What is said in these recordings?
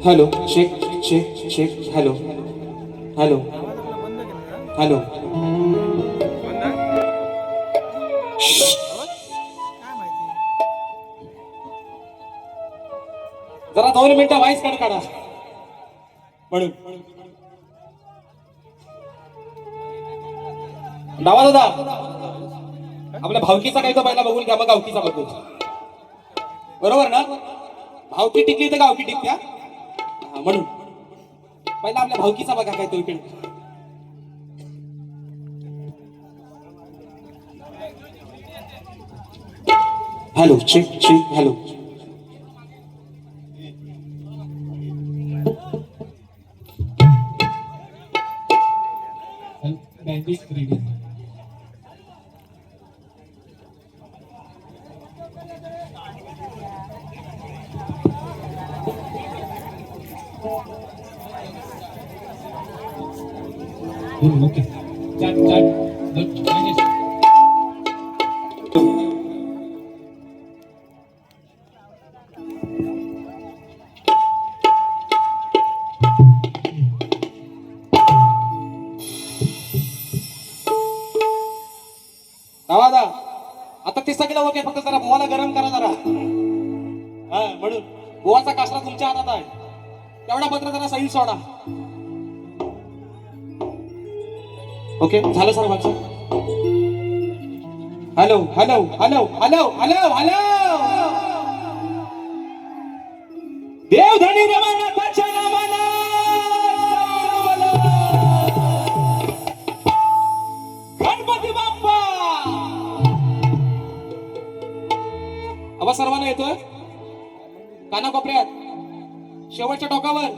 Hello check check check hello hello hello जरा 2 मिनिटं vice काढ काढा म्हणून डावा दादा आपल्या भावकीचा काही तो पहिला बघून घ्या मग गावकीचा बघू बरोबर ना भावकी टिकली तर गावकी टिकत्या म्हणून पहिला आपल्या भावकीचा बघा काय तो इकडे hello check check hello okay चाट चाट दादा आता ते सगळं ओके फक्त जरा बुवाला गरम करा जरा हा म्हणून बुवाचा कासरा तुमच्या हातात आहे तेवढा पत्र जरा सैल सोडा ओके झालं सर माझं hello hello hello hello hello hello देवधनी रमानाथाच्या नावानं गणपती बाप्पा आवाज सर्वांना येतोय कानाकोपऱ्यात शेवटच्या टोकावर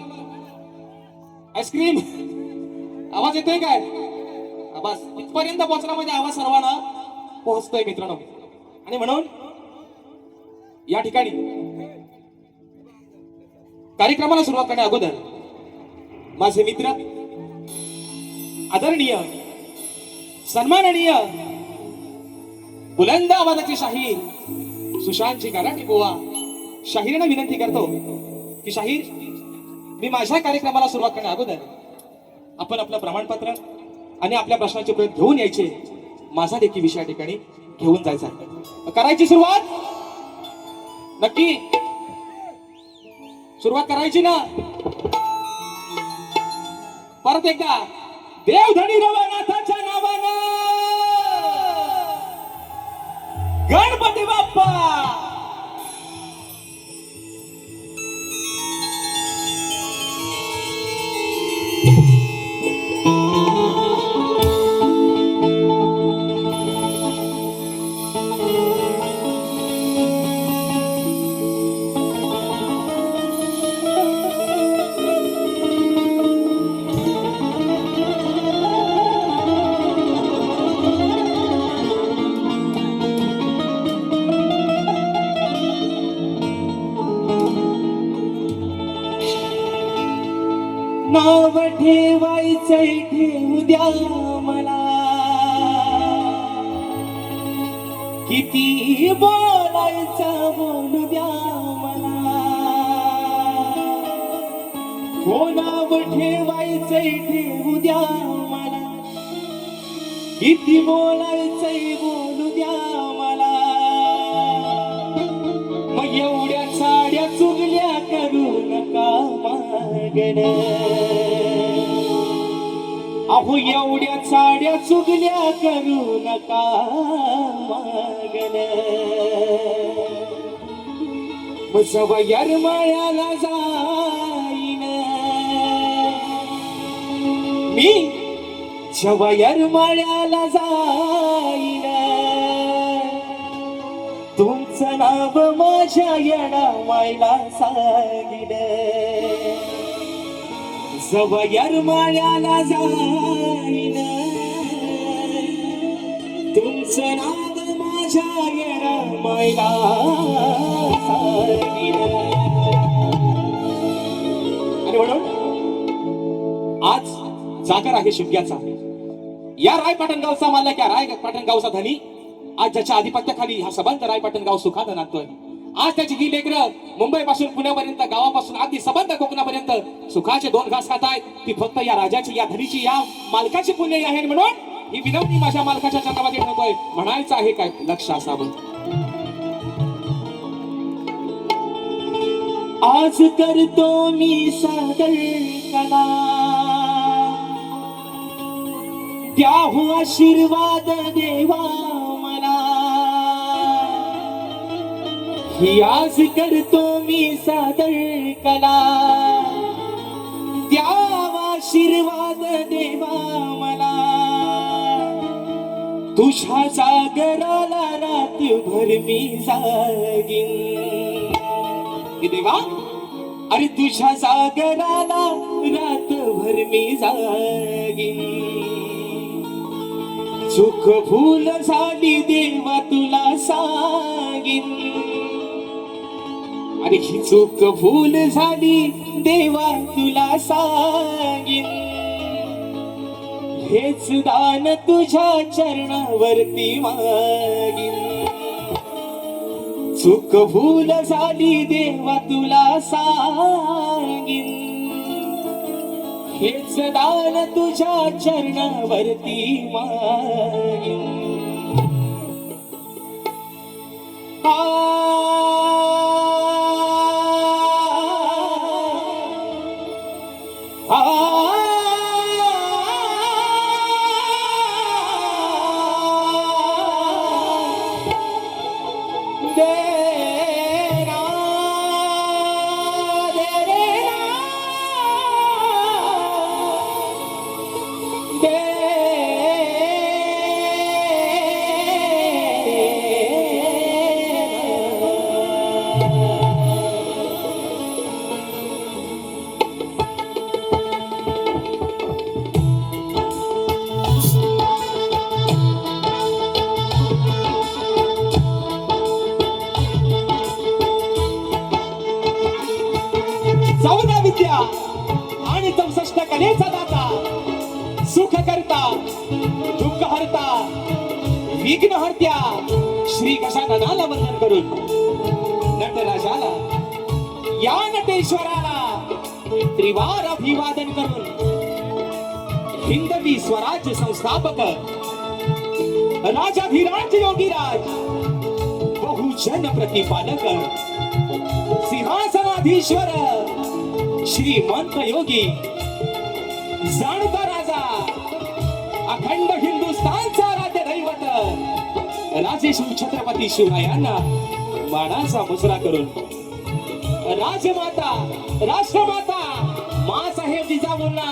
आईस्क्रीम आवाज येतोय काय बस इथपर्यंत पोहोचला म्हणजे आवाज सर्वांना पोहोचतोय मित्रांनो आणि म्हणून या ठिकाणी कार्यक्रमाला सुरुवात करण्या अगोदर माझे मित्र आदरणीय सन्माननीय बुलंद आवाजाचे शाहीर सुशांतजी गाराटे बुवा शाहीरांना विनंती करतो की शाहीर मी माझ्या कार्यक्रमाला सुरुवात करण्या अगोदर आपण आपलं प्रमाणपत्र आणि आपल्या प्रश्नाचे उत्तर घेऊन यायचे माझा देखील विषय या ठिकाणी घेऊन जायचा करायची सुरुवात नक्की सुरुवात करायची ना परत एकदा देवधनी रमानाथाच्या नावानं गणपती बाप्पा नाव ठेवायचंय ठेवू द्या मला किती बोलायचं बोलू द्या मला हो नाव ठेवायचंय ठेवू द्या मला किती बोलायचंय बोलू द्या मला मग एवढ्या साड्या चुगल्या करू नका मागण अहो एवढ्या साड्या चुगल्या करू नका मागण सवयर माळ्याला जाईन मी सवयर माळ्याला जाईन तुमचं नाव माझ्या येणावायला सांगिन सवयर माळ्याला जाईन तुमचं नाव माझ्या येणावायला सांगिन आणि म्हणून आज जागर आहे शिमग्याचा या रायपाटण गावचा मालक या रायपाटण गावचा धनी आज ज्याच्या आधिपत्याखाली हा सबंध रायपाटण गाव सुखानं नांदतोय आज त्याची ही लेकरं मुंबईपासून पुण्यापर्यंत, गावापासून अगदी सबंध कोकणापर्यंत सुखाचे 2 घास खात आहेत. ती फक्त या राजाची, या धनीची, या मालकाची पुण्य आहे. म्हणून ही विनंती माझ्या मालकाच्या चरणामध्ये ठेवतोय. म्हणायचं आहे काय लक्ष असावं. आज करतो मी सादर कला, द्याहू आशीर्वाद देवा मला. ही आज करतो मी सादर कला, द्यावा आशीर्वाद देवा मला. तुझ्या जागराला रातभर मी जागीन. हे देवा, अरे तुझ्या जागराला रातभर मी जागीन. चूक भूल झाली देवा तुला सांगीन. अरे ही चूक भूल झाली देवा तुला सांगीन. हेच दान तुझ्या चरणावरती मागीन. चूक भूल झाली देवा तुला सांगीन. हेच दान तुझ्या चरणावरती मागीन. चौदा विद्या आणि 64 कलेचा दाता, सुख करता दुःख हरता विघ्न हरत्या श्री गजाननाला वंदन करून, नटराजाला या नटेश्वराला त्रिवार अभिवादन करून, हिंदवी स्वराज्य संस्थापक राजाधिराज योगीराज बहुजन प्रतिपालक सिंहासनाधीश्वर श्रीमंत योगी जाणता राजा अखंड हिंदुस्थानचा राज्य दैवत राजेश्वर छत्रपती शिवरायांना मानाचा मुजरा करून, राजमाता राष्ट्रमाता माँसाहेब जिजाऊंना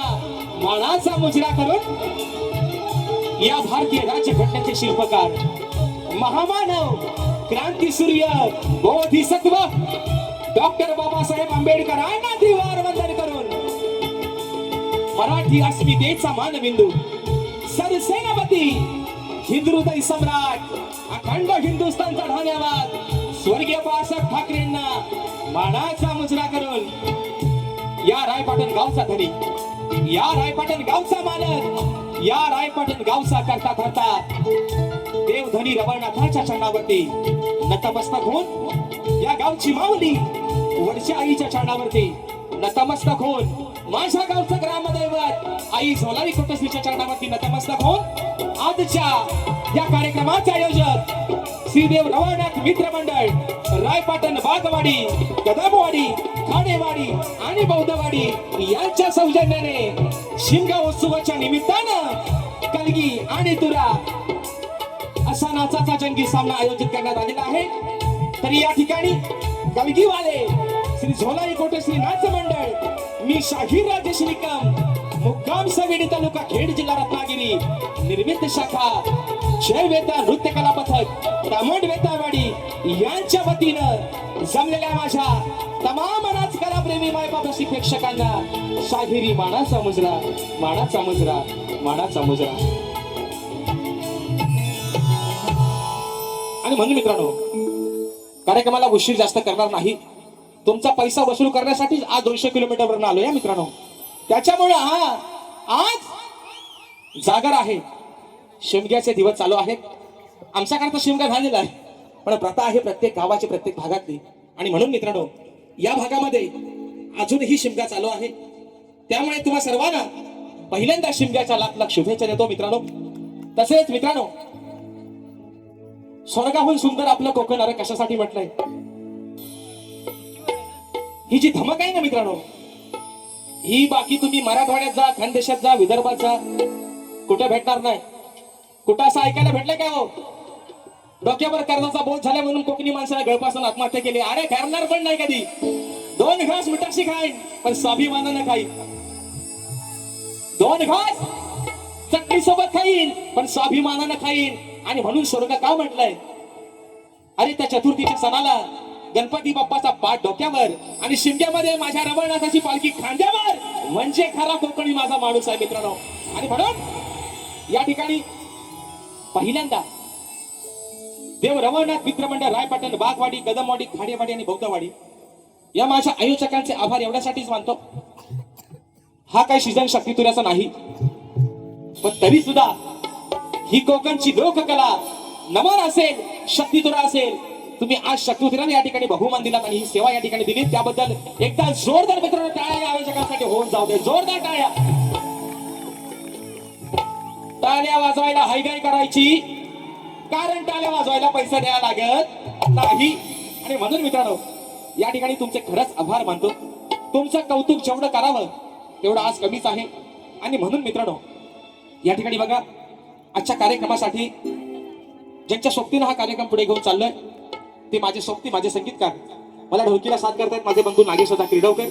मानाचा मुजरा करून, या भारतीय राज्यघटनेचे शिल्पकार महामानव क्रांतीसूर्य बोधिसत्व डॉक्टर बाबासाहेब आंबेडकरांना त्रिवार वंदन करून, मराठी अस्मितेचा मानबिंदू सरसेनापती हिंदुहृदय सम्राट अखंड हिंदुस्थानचा धन्यवाद स्वर्गीय बाळासाहेब ठाकरेंना मानाचा मुजरा करून, या रायपाटण गावचा धनी, या रायपाटण गावचा मालक, या रायपाटण गावचा करता करता देवधनी रवळनाथाच्या चरणावरती नतमस्तक होऊन, या गावची माऊली वडच्या आईच्या चरणावरती नतमस्तक होऊन, माझ्या गावचं ग्रामदैवत आई झोलारी कोटसरीच्या चरणावरती नतमस्तक होऊन, आजच्या या कार्यक्रमाचे आयोजक श्रीदेव रवळनाथ मित्र मंडळ रायपाटण बागवाडी कदमवाडी खाडेवाडी आणि बौद्धवाडी यांच्या सौजन्याने शिमगा उत्सवाच्या निमित्तानं कलगी आणि तुरा असा नाचाचा जंगी सामना आयोजित करण्यात आलेला आहे. तरी या ठिकाणी कलगीवाले श्री झोलाई कोटेश्री नाच मंडळ, मी शाहीर राजेश निकम, मुक्काम सवेडी तालुका खेड जिल्हा रत्नागिरी, निर्मित शाखा जय वेता नृत्य कला पथक दामोड वेतावाडी यांच्या वतीनं जमलेल्या माझ्या तमाम नाच कला प्रेमी मायबापाशी प्रेक्षकांना शाहिरी मानाचा मुजरा, मानाचा मुजरा, मानाचा मुजरा. आणि म्हणून मित्रांनो, कार्यक्रमाला उशीर जास्त करणार नाही. तुमचा पैसा वसूल करण्यासाठी आज 200 किलोमीटरवरून आलो या मित्रांनो. त्याच्यामुळे आज जागर आहे, शिमग्याचे दिवस चालू आहेत. आमच्याकडे तर शिमगा झालेला आहे, पण प्रथा आहे प्रत्येक गावाची, प्रत्येक भागातली. आणि म्हणून मित्रांनो, या भागामध्ये अजूनही शिमगा चालू आहे. त्यामुळे तुम्हा सर्वांना पहिल्यांदा शिमग्याच्या लाख लाख शुभेच्छा देतो मित्रांनो. तसेच मित्रांनो, स्वर्गाहून सुंदर आपलं कोकण अरे कशासाठी म्हटलंय? ही जी धमक आहे ना मित्रांनो, ही बाकी तुम्ही मराठवाड्यात जा, खानदेशात जा, विदर्भात जा, कुठे भेटणार नाही. कुठं असं ऐकायला भेटलंय काय हो? डोक्यावर कर्जाचा बोध झाला म्हणून कोकणी माणसाला गळपासून आत्महत्या केली. अरे करणार पण नाही कधी. 2 घास मिठाशी खाईन पण स्वाभिमानानं खाईन. 2 घास चटणी सोबत खाईन पण स्वाभिमानानं खाईन. आणि म्हणून स्वर्ग का म्हटलंय? अरे त्या चतुर्थीच्या सणाला गणपती बाप्पाचा पाठ डोक्यावर आणि शिमग्यामध्ये माझ्या रमणनाथाची पालखी खांद्यावर, म्हणजे खरा कोकणी माझा माणूस आहे मित्रांनो. आणि म्हणून या ठिकाणी पहिल्यांदा देव रमणनाथ मित्रमंडळ रायपाटण, बागवाडी, कदमवाडी, खाडेवाडी आणि बौद्धवाडी या माझ्या आयोजकांचे आभार एवढ्यासाठीच मानतो. हा काही सीझन शक्तितुऱ्याचा नाही, पण तरी सुद्धा ही कोकणची लोककला नमन असेल, शक्तितुरा असेल. तुम्ही आज शक्तितुऱ्याने या ठिकाणी बहुमान दिलात आणि ही सेवा या ठिकाणी दिली, त्याबद्दल एकदा जोरदार मित्रांनो टाळ्या या आयोजकांसाठी होऊन जाऊ दे. जोरदार टाळ्या. टाळ्या वाजवायला हायगाय करायची, कारण टाळ्या वाजवायला पैसे द्यायला लागत नाही. आणि म्हणून मित्रांनो, या ठिकाणी तुमचे खरंच आभार मानतो. तुमचं कौतुक जेवढं करावं तेवढं आज कमीच आहे. आणि म्हणून मित्रांनो, या ठिकाणी बघा, आजच्या कार्यक्रमासाठी ज्यांच्या सोबतीनं हा कार्यक्रम पुढे घेऊन चाललोय ते माझे सोबती, माझे संगीतकार. मला ढोलकीला साथ करतायत माझे बंधू नागेश क्रीडवकर.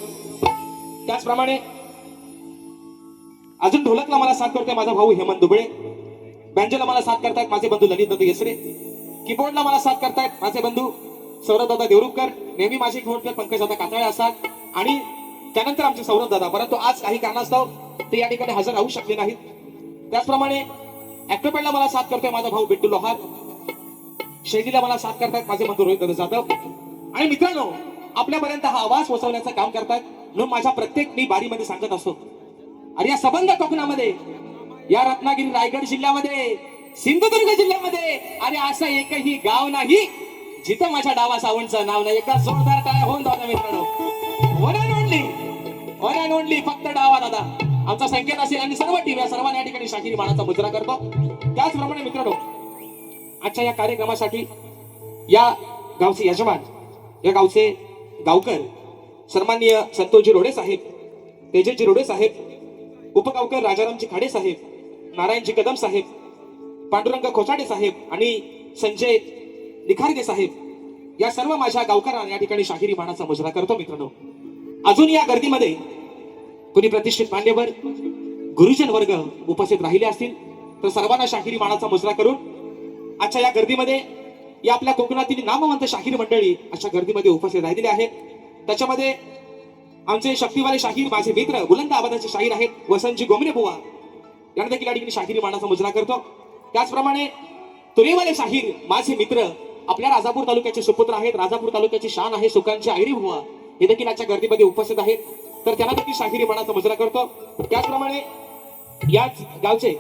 त्याचप्रमाणे अजून ढोलकला मला साथ करतोय माझा भाऊ हेमंत दुबळे. बँजोला मला साथ करतायत माझे बंधू ललित दादा येसरे. कीबोर्डला मला साथ करतायत माझे बंधू सौरभ दादा देवरुखकर. नेहमी माझे कीबोर्डकर पंकज दादा कातळे असतात. आणि त्यानंतर आमचे सौरभ दादा, परंतु आज काही कारणास्तव ते या ठिकाणी हजर राहू शकले नाहीत. त्याचप्रमाणे ऍक्टरपॅडला मला साथ करतोय माझा भाऊ बिट्टू लोहार. शैलीला मला साथ करतायत माझे बंधू रोहित दादा जाधव. आणि मित्रांनो, आपल्यापर्यंत हा आवाज पोहोचवण्याचं काम करतायत. म्हणून माझ्या प्रत्येक मी बारीमध्ये सांगत असतो, अरे या सबंध कोकणामध्ये, या रत्नागिरी रायगड जिल्ह्यामध्ये, सिंधुदुर्ग जिल्ह्यामध्ये अरे असं एकही गाव नाही जिथं माझ्या डावा सावंतचं नाव नाही. एकदा जोरदार टाळ्या होऊन जाऊ मित्रांनो. वन अँड ओनली फक्त डावा दादा आमचा संकेत असेल. आणि सर्व टीम या सर्वांनी या ठिकाणी शाकिरी मानाचा मुजरा करतो. त्याचप्रमाणे मित्रांनो, आजच्या या कार्यक्रमासाठी या गावचे यजमान, या गावचे गावकर सन्माननीय संतोषजी रोडे साहेब, तेजसजी रोडे साहेब, उपगावकर राजारामजी खाडे साहेब, नारायणजी कदम साहेब, पांडुरंग खोचाडे साहेब आणि संजय निखारगे साहेब या सर्व माझ्या गावकरांना या ठिकाणी शाहिरी मानाचा मुजरा करतो मित्रांनो. अजून या गर्दीमध्ये कोणी प्रतिष्ठित मान्यवर गुरुजन वर्ग उपस्थित राहिले असतील तर सर्वांना शाहिरी मानाचा मुजरा करून आजच्या या गर्दीमध्ये या आपल्या कोकणातील नामवंत शाहीर मंडळी अशा गर्दीमध्ये उपस्थित राहिलेले आहेत. त्याच्यामध्ये आमचे शक्तिवाले शाहीर माझे मित्र बुलंद आवाजाचे शाहीर आहेत वसंतजी गोमरे बुवा, यांना देखील या ठिकाणी शाहिरी मानाचा मुजरा करतो. त्याचप्रमाणे तुरेवाले शाहीर माझे मित्र आपल्या राजापूर तालुक्याचे सुपुत्र आहेत, राजापूर तालुक्याची शान आहे सुकांची आयरी बुवा, हे देखील आजच्या गर्दीमध्ये उपस्थित आहेत. तर त्यांना देखील शाहिरी मानाचा मुजरा करतो. त्याचप्रमाणे याच गावचे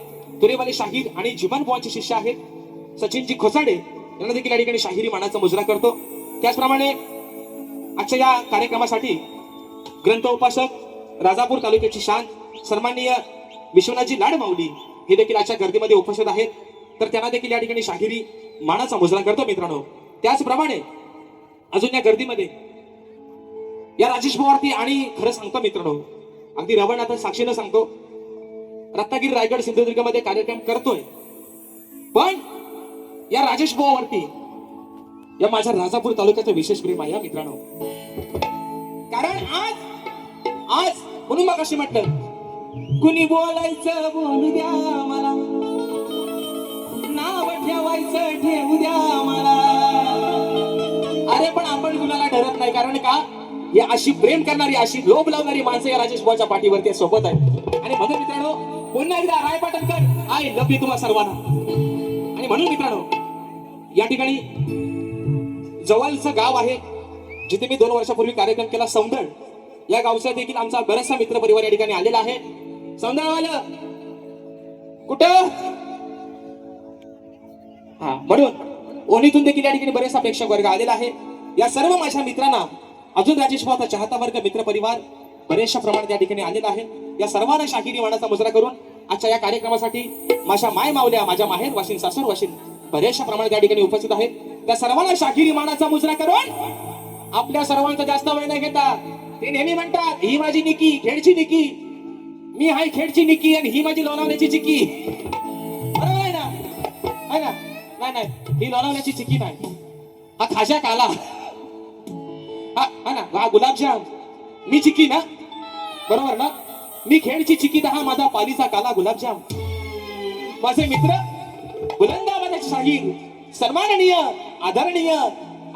तुरेवाले शाहीर आणि जीवन बुवांचे शिष्य आहेत सचिनजी खोसाडे, यांना देखील या ठिकाणी शाहिरी मानाचा मुजरा करतो. त्याचप्रमाणे आजच्या या कार्यक्रमासाठी ग्रंथ उपासक राजापूर तालुक्याची शान सन्माननीय विश्वनाथजी लाडमाऊली हे देखील आजच्या गर्दीमध्ये उपस्थित आहेत. तर त्यांना देखील या ठिकाणी शाहिरी मानाचा मुजरा करतो मित्रांनो. त्याचप्रमाणे अजून या गर्दीमध्ये या राजेश बुवावरती आणि खरं सांगतो मित्रांनो, अगदी रवणात साक्षीनं सांगतो, रत्नागिरी रायगड सिंधुदुर्ग मध्ये कार्यक्रम करतोय, पण या राजेश बुवावरती या माझ्या राजापूर तालुक्याचं विशेष प्रेम आहे मित्रांनो. कारण आज म्हणून मग अशी म्हटलं, कुणी बोलायचं बोलू द्या मला, नाव ठेवायचं ठेवू द्या मला. अरे पण आपण कुणाला डरत नाही, कारण का या अशी प्रेम करणारी, अशी लोभ लावणारी माणसं या राजेश बुवाच्या पाठीवरती सोबत आहेत. आणि म्हणून मित्रांनो, पुन्हा एकदा रायपाटणकर आय लव्ह यू तुम्हा सर्वांना. आणि म्हणून मित्रांनो, या ठिकाणी जवळचं गाव आहे जिथे मी 2 वर्षापूर्वी कार्यक्रम केला, सौंदळ या गावचा देखील आमचा बराचसा मित्र परिवार या ठिकाणी आलेला आहे. सौंदळवालं कुठं? हा, म्हणून ओणीतून देखील या ठिकाणी बरेचसा प्रेक्षक वर्ग आलेला आहे. या सर्व माझ्या मित्रांना अजून राजेश भाऊचा चाहता वर्ग मित्र परिवार बरेचशा प्रमाणात या ठिकाणी आलेला आहे. या सर्वांना शाहिरी वाणाचा मुजरा करून आजच्या या कार्यक्रमासाठी माझ्या माय मावल्या माझ्या माहेर वाशिन सासूर वाशिन बरेचशा प्रमाणात या ठिकाणी उपस्थित आहेत. त्या सर्वांना शाहिरी मानाचा मुजरा करून आपल्या सर्वांचा जास्त वेळ नाही घेता ते नेहमी म्हणतात ही माझी निकी खेडची निकी, मी हाय खेडची निकी आणि ही माझी लोणावल्याची चिकी. बरोबर आहे ना? आहे ना? नाही नाही, ही लोणावल्याची चिकी नाही, हा खाजा काला. हा ना, हा गुलाबजाम, मी चिकी ना, बरोबर ना? मी खेडची चिकी तर हा माझा पालीचा काला गुलाबजाम. माझे मित्र बुलंद आवाजाचे शाहीर सन्माननीय आदरणीय,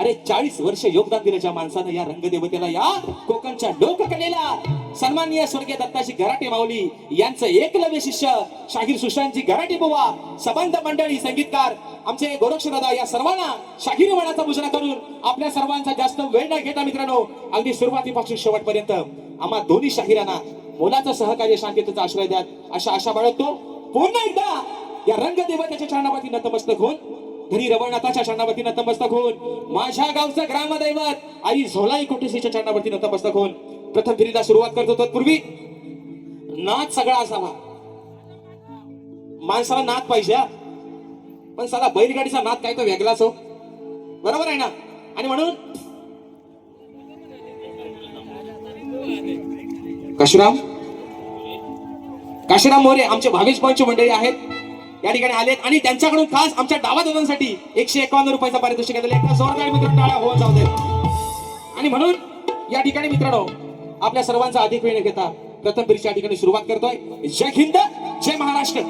अरे 40 वर्ष योगदान दिलं ज्या माणसानं या रंगदेवतेला या कोकणच्या लोककलेला, सन्माननीय स्वर्गीय दत्ताजी गराटे माऊली यांचं एकलव्य शिष्य शाहीर सुशांतजी गराटे बुवा, सबंध मंडळी, संगीतकार आमचे गोरक्षदादा, या सर्वांना शाहिरी वाणाचा मुजरा करून आपल्या सर्वांचा जास्त वेळ न घेता मित्रांनो अगदी सुरुवातीपासून शेवटपर्यंत आम्हा दोन्ही शाहिरांना मोलाचं सहकार्य शांततेचा आश्रय द्या अशा आशा बाळगतो. पुन्हा एकदा या रंगदेवतेच्या चरणावरती नतमस्तक होऊन, धनी रवळनाथाच्या चरणावरती नतमस्तक होऊन, माझ्या गावचं ग्रामदैवत आई झोलाई कोटेशीच्या चरणावरती नतमस्तक होऊन प्रथम फेरीला सुरुवात करतो. तत्पूर्वी नाद सगळा असावा. माणसाला नाद पाहिजे, पण साला बैलगाडीचा नाद काय तो वेगळाच हो, बरोबर आहे ना? आणि म्हणून काशीराम मोरे आमचे भावेश पंच मंडळी आहेत या ठिकाणी आलेत आणि त्यांच्याकडून खास आमच्या डावा दोघांसाठी 151 रुपयाचा पारितोषिक दिले. एकदा जोरदार मित्रांनो टाळ्या होऊन जाऊ दे. आणि म्हणून या ठिकाणी मित्रांनो आपल्या सर्वांचा अधिक वेळ न घेता प्रथम फेरीच्या ठिकाणी सुरुवात करतोय. जय हिंद, जय महाराष्ट्र.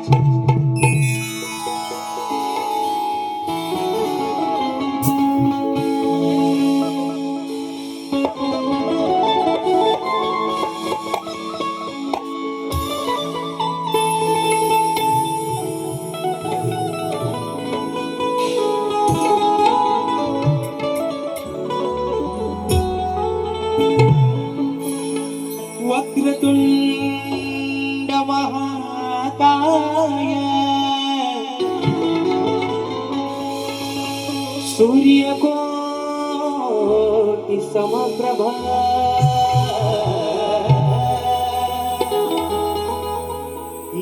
वक्रतुंड महाकाय सूर्यकोटि समप्रभा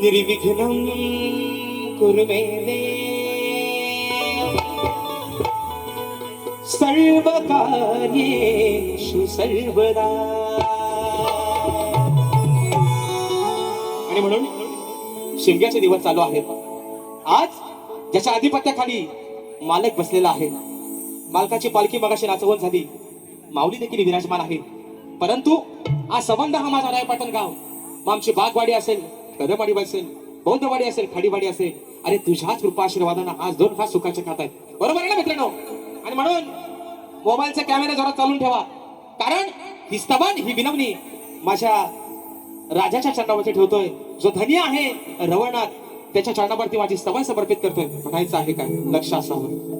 निर्विघ्नं कुरु मे देव सर्वकार्येषु सर्वदा. आणि म्हणून शिमग्याचे दिवस चालू आहेत. आज ज्याच्या आधिपत्याखाली मालक बसलेला आहे, मालकाची पालखी मगाशी नाचवण झाली, माऊली देखील विराजमान आहे. परंतु आज संबंध हा माझा रायपाटण गाव, मग आमची बागवाडी असेल, कदमवाडी असेल, बौद्धवाडी असेल, खाडीवाडी असेल, अरे तुझ्याच कृपा आशीर्वादानं आज दोन खास सुखाचे खात आहेत. बरोबर आहे ना मित्रांनो? आणि म्हणून मोबाईलचा कॅमेरा जरा चालून ठेवा, कारण ही स्तवन ही विनवणी माझ्या राजाच्या चरणावरती ठेवतोय. जो धनी आहे रवळनाथ त्याच्या चरणावरती माझी स्तवन समर्पित करतोय. म्हणायचं आहे काय? लक्ष असावं.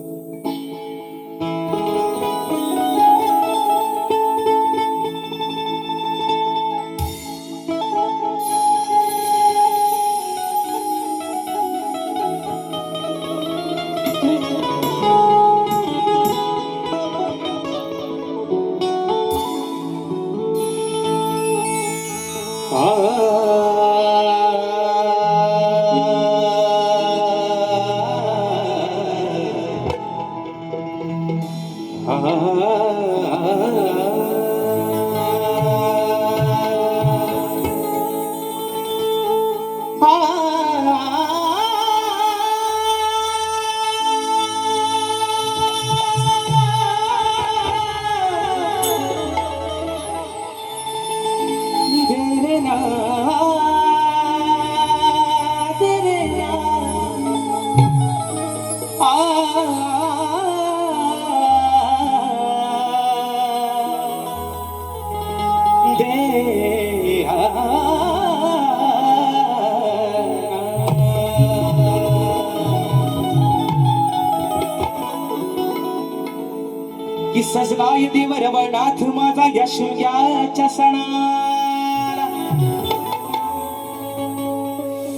की सजलाय देव रवळनाथ माझा यशोग्याच्या सणाला,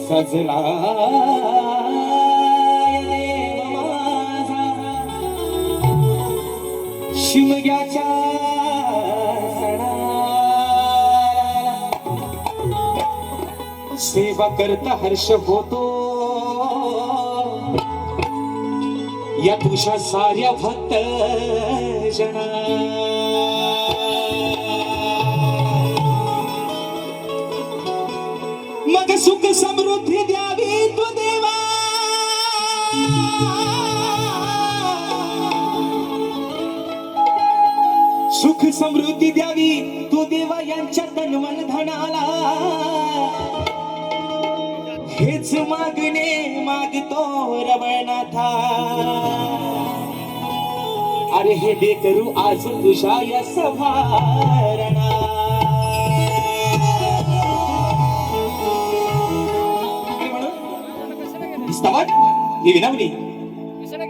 सजलाय देव माझा शिमग्याच्या सणाला सेवा करता हर्ष होतो या तुझ्या साऱ्या भक्त जना मग सुख समृद्धी द्यावी तू देवा सुख समृद्धी द्यावी तू देवा यांच्या तनवन धनाला हेच मागणे मागतो रमणाथा अरे हे दे करू आज तुझ्या या सभारणा स्तवन ही विनवणी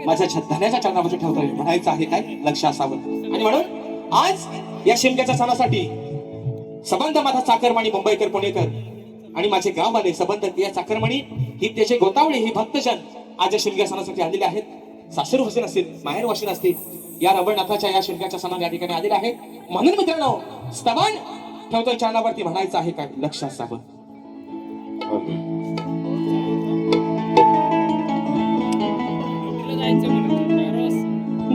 माझ्या धन्याच्या चरणामध्ये ठेवतोय म्हणायचं आहे काय लक्ष असावं आणि म्हणून आज या शिमग्याच्या सणासाठी सबंध माझा चाकरमाणी मुंबईकर पुणेकर आणि माझे गाववाले सबंध या चाकरमाणी ही त्याचे गोतावळे ही भक्तजन आज या शिमग्या सणासाठी आलेले आहेत सासर वसीन असतील माहेर वसीन असतील या रवळनाथाच्या या शिमग्याच्या सणाला या ठिकाणी आलेले आहेत म्हणून मित्रांनो स्तवन ठेवतोय चरणावरती म्हणायचं आहे काय लक्ष असावं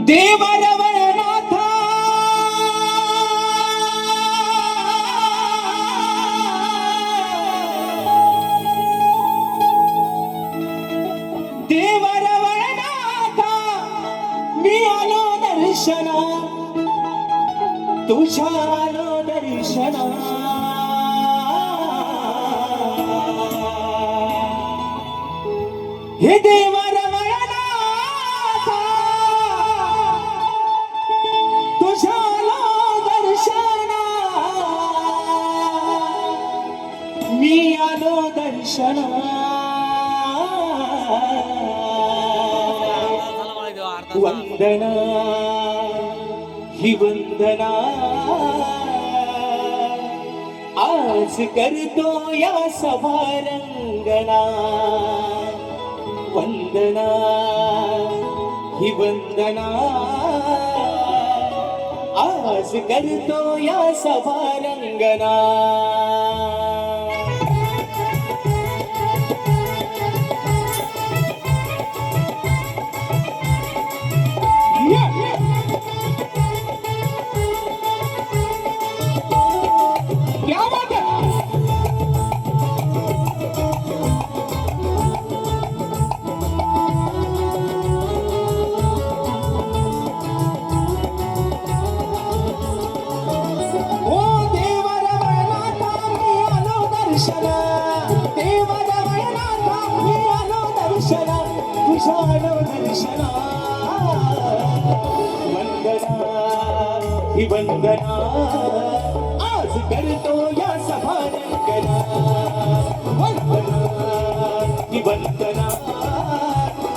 देव रवळनाथा देव रवळनाथा मी आलो दर्शना तुझ्या आलो दर्शना हे देव मी आलो दर्शना वंदना ही वंदना आज करतो या सभारंगना वंदना ही वंदना आज करतो या सभारंगना ही वंदना आज करतो या सभारंगना वंदना ही वंदना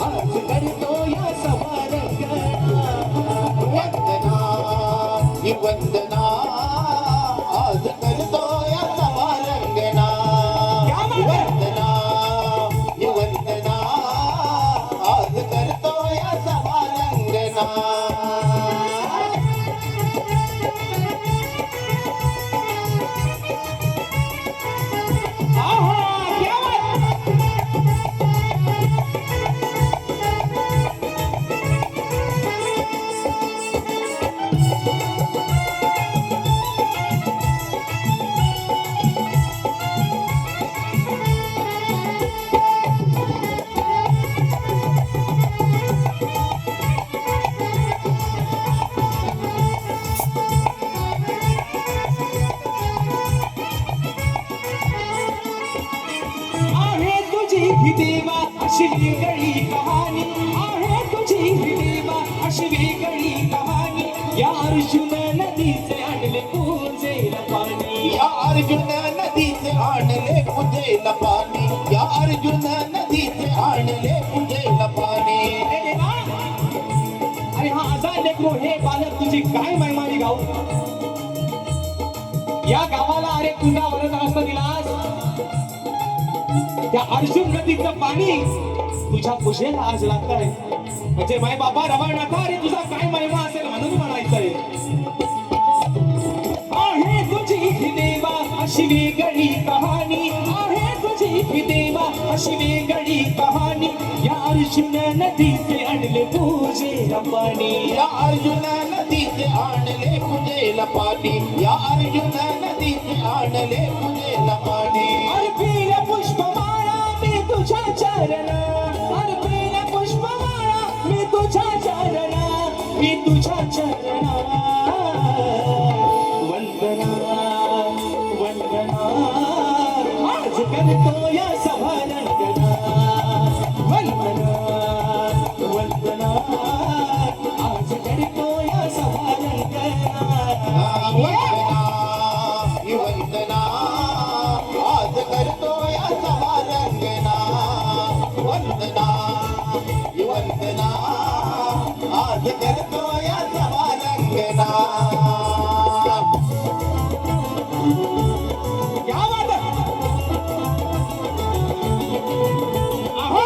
आज करतो या सभारंगना वंदना ही वंदना आज करतो या सभारंगना वंदना ही वंदना आज करतो या सभारंगना ही देवा अशी वेगळी कहाणी आहे तुझी ही देवा अशी वेगळी कहाणी या अर्जुन नदीचे आणले पूजेला पाणी या अर्जुन नदीचे आणले पूजेला पाणी या अर्जुन नदीचे आणले पूजेला पाणी हे देवा अरे हा आजार लेकरो हे बालक तुझी काय महिमानी गाऊ या गावाला अरे तुझा वरद असता दिलास त्या अर्जुन नदीचं पाणी तुझ्या पूजेला आज लागतंय म्हणजे माय बाबा रवळनाथा अरे तुझा काय महिमा असेल म्हणून म्हणायचं म्हणायचंय. आहे तुझी ही देवा अशी वेगळी कहाणी, आहे तुझी ही देवा अशी वेगळी कहाणी. या अर्जुन नदीचे आणले पूजेला पाणी, या अर्जुन नदीचे आणले पूजेला पाणी, या अर्जुन नदीचे आणले पूजेला पाणी. अर्पिल पुष्पमाळा मी तुझ्या चरणा, अर्पिल पुष्पमाळा मी तुझ्या चरणा, मी तुझ्या चरणा. वंदना वंदना आज करतो या सभारंगना. वंदना वंदना आज करतो या सभारंगना. वंदना ही वंदना आज करतो या सभारंगना. वंदना ही वंदना आज करतो या सभारंगना. क्या बात है? आहो.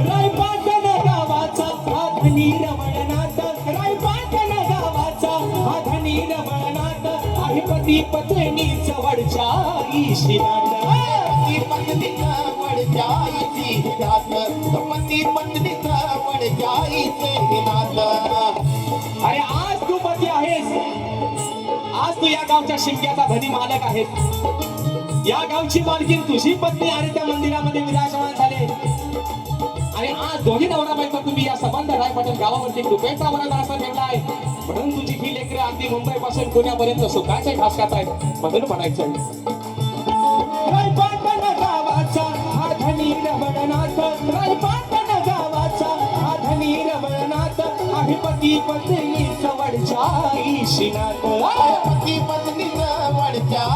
रायपाटण गावाचा हा धनी रमणनाथ, रायपाटण गावाचा हा धनी रमणनाथ. आहे पती पत्नी जवळच्या ईशिनाथ. पती पत्नी जवळच्या ईशिनाथ, पती पत्नी जवळच्या ईशिनाथ. अरे आज तू पती आहेस, आज तू या गावच्या शिंक्याचा धनी मालक आहेस. या गावची मालकीन तुझी पत्नी आणि त्या मंदिरामध्ये विराजमान झाले. आणि आज दोन्ही नवरा बायको तुम्ही या संबंध रायपाटण गावावरती कृपेचा वरदा असा ठेवलाय. म्हणून तुझी ही लेकरं अगदी मुंबई पासून पुण्यापर्यंत सुखाचे घास खात आहेत. म्हणून म्हणायचं रायपाटण गावाचा हा धनी रमणनाथ, रायपाटण गावाचा हा धनी रमणनाथ. आहे पती पत्नी जवळच्या ईशिनाथ. पती पत्नी जवळच्या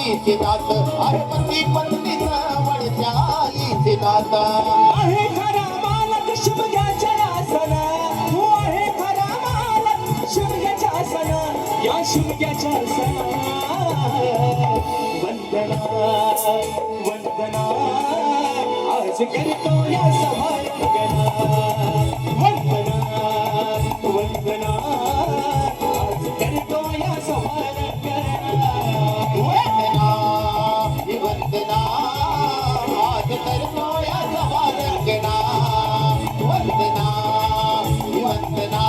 ईशिनाथ, अरे पती पत्नी जवळच्या ईशिनाथ. आहे खरा मालक शिमग्याच्या आसना, तू आहे खरा मालक शिमग्याच्या आसना, या शिमग्याच्या आसना. वंदना वंदना आज करतो या सभारंगना. वंदना वंदना आज करतो या सभारंगना. वंदना ही वंदना आज करतो या सभारंगना. वंदना ही वंदना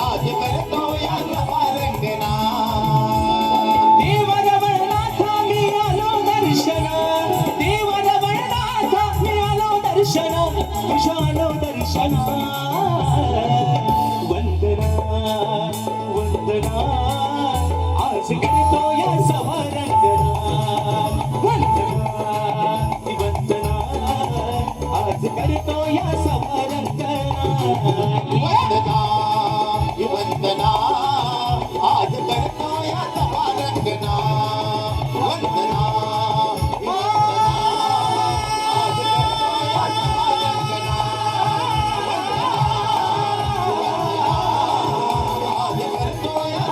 आज करतो या सभारंगना. देव रमणनाथ मी आलो दर्शना, देव रमणनाथ मी आलो दर्शना, तुझ्या आलो दर्शना. वंदना वंदना आज करतो या सभारंगना. वंदना वंदना आज करतो या सभारंगना. वंदना ही वंदना आज करतो या सभारंगना. वंदना ही वंदना आज करतो या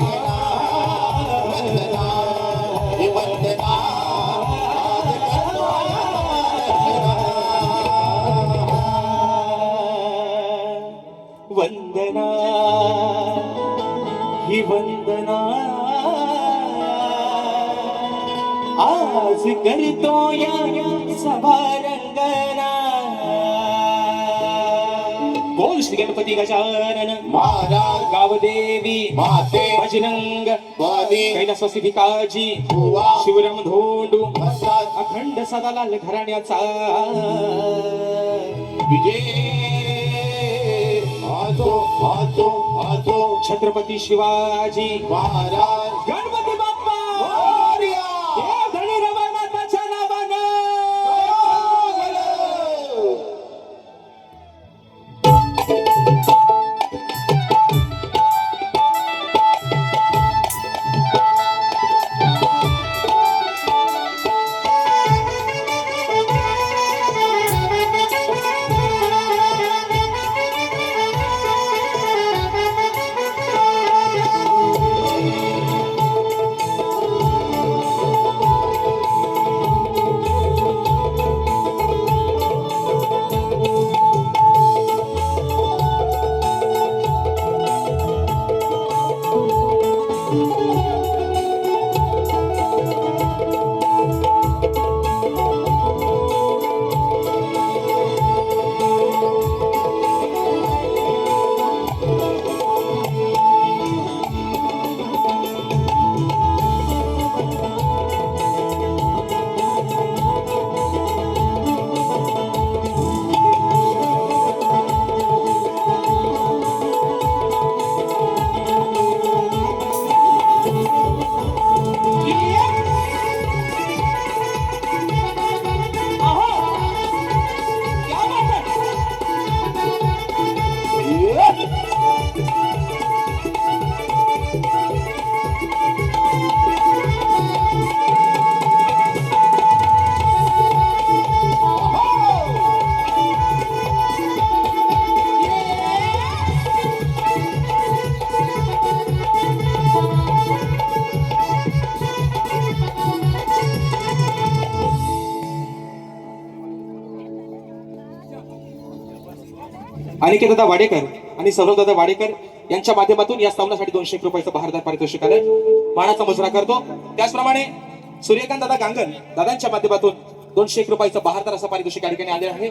सभारंगना. वंदना ही वंदना आज करतो या सभारंगना. वंदना ही वंदना आज करतो या सभारंगना. बोल श्री गणपती गजानन महाराज गावदेवी माते भजनंग वादी कैलासवासी भिकाजी बुवा शिवराम धोंडू प्रसाद अखंड सदालाल घराण्याचा विजय आजो आजो आजो छत्रपती शिवाजी महाराज गणपती बाप्पा मोरया. देव धनी रमणनाथाच्या नावानं. अनिकेत दादा वाडेकर आणि सौरभ दादा वाडेकर यांच्या माध्यमातून या स्तवनासाठी 201 रुपयाचं बहारदार पारितोषिक आलंय. मानाचा मुजरा करतो. त्याचप्रमाणे सूर्यकांत दादा गांगण दादांच्या माध्यमातून 201 रुपयाचं बहारदार असं पारितोषिक या ठिकाणी आले आहे.